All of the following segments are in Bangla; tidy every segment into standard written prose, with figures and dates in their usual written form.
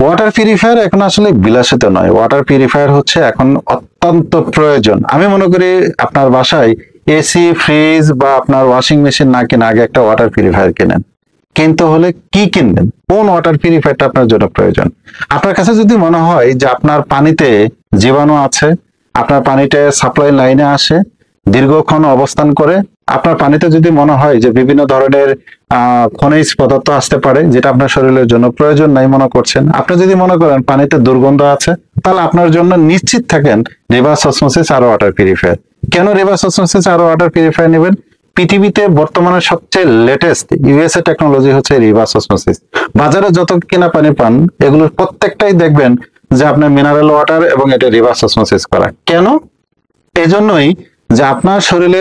ওয়াটার পিউরিফায়ার এখন আসলে বিলাসিতা নয়, ওয়াটার পিউরিফায়ার হচ্ছে এখন অত্যন্ত প্রয়োজন। আমি মনে করি আপনার বাসায় এসি, ফ্রিজ বা আপনার ওয়াশিং মেশিন না কিনে আগে একটা ওয়াটার পিউরিফায়ার কিনেন। কিনতে হলে কি কিনবেন, কোন ওয়াটার পিউরিফায়ারটা আপনার জন্য প্রয়োজন। আপনার কাছে যদি মনে হয় যে আপনার পানিতে জীবাণু আছে, আপনার পানিতে সাপ্লাই লাইনে আসে, দীর্ঘক্ষণ অবস্থান করে, আপনার পানিতে যদি মনে হয় যে বিভিন্ন ধরনের খনিজ পদার্থ আসতে পারে যেটা আপনার শরীরের জন্য প্রয়োজন নাই মনে করছেন, আপনি যদি মনে করেন পানিতে দুর্গন্ধ আছে, তাহলে আপনার জন্য নিশ্চিত থাকেন রিভার্স অসমোসিস আরও ওয়াটার পিউরিফায়ার। কেন রিভার্স অসমোসিস আরও ওয়াটার পিউরিফায়ার নেবেন? পৃথিবীতে বর্তমানে সবচেয়ে লেটেস্ট ইউএসএ টেকনোলজি হচ্ছে রিভার্স অসমোসিস। বাজারে যত কিনা পানি পান এগুলোর প্রত্যেকটাই দেখবেন যে আপনার মিনারেল ওয়াটার এবং এটা রিভার্স অসমোসিস করা। কেন? এজন্যই যে আপনার শরীরে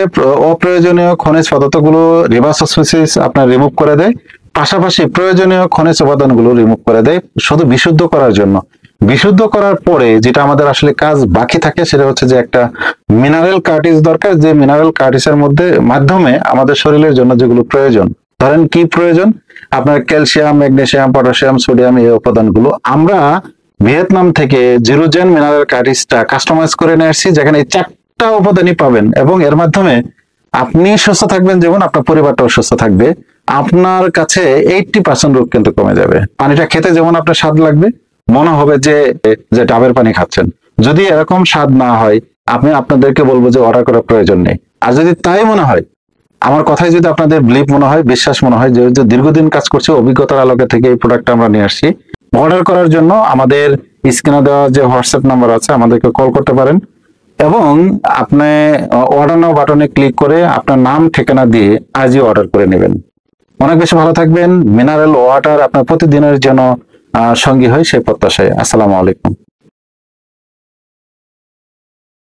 অপ্রয়োজনীয় খনিজ পদার্থগুলো রিভার্স অসমোসিস আপনার রিমুভ করে দেয়, পাশাপাশি প্রয়োজনীয় খনিজ উপাদানগুলো রিমুভ করে দেয় শুধু বিশুদ্ধ করার জন্য। বিশুদ্ধ করার পরে যেটা আমাদের আসলে কাজ বাকি থাকে সেটা হচ্ছে যে একটা মিনারেল কার্টিস দরকার, যে মিনারেল কার্টিসের মাধ্যমে আমাদের শরীরের জন্য যেগুলো প্রয়োজন, ধরেন কি প্রয়োজন, আপনার ক্যালসিয়াম, ম্যাগনেসিয়াম, পটাশিয়াম, সোডিয়াম, এই উপাদানগুলো আমরা ভিয়েতনাম থেকে জিরোজেন মিনারেল কার্টিসটা কাস্টমাইজ করে নিয়ে আসছি, যেখানে এই চারটা উপাদানই পাবেন এবং এর মাধ্যমে আপনি সুস্থ থাকবেন, যেমন আপনার পরিবারটাও সুস্থ থাকবে। আপনার কাছে 80% রোগ কিন্তু কমে যাবে। পানিটা খেতে যেমন আপনার স্বাদ লাগবে, মনে হবে যে যে ডাবের পানি খাচ্ছেন। যদি এরকম স্বাদ না হয়, আমি আপনাদেরকে বলবো যে অর্ডার করার প্রয়োজন নেই। আর যদি তাই মনে হয়, আমার কথাই যদি আপনাদের বিলিভ মনে হয়, বিশ্বাস মনে হয় যে দীর্ঘদিন কাজ করছে, অভিজ্ঞতার আলোকে থেকে এই প্রোডাক্টটা আমরা নিয়ে আসছি, অর্ডার করার জন্য আমাদের স্ক্রিনে দেওয়া যে হোয়াটসঅ্যাপ নাম্বার আছে আমাদেরকে কল করতে পারেন এবং আপনি অর্ডার নাও বাটনে ক্লিক করে আপনার নাম ঠিকানা দিয়ে আজই অর্ডার করে নেবেন। অনেক বেশি ভালো থাকবেন। মিনারেল ওয়াটার আপনার প্রতিদিনের জন্য সঙ্গী হয় সেই প্রত্যাশায়। আসসালামু আলাইকুম।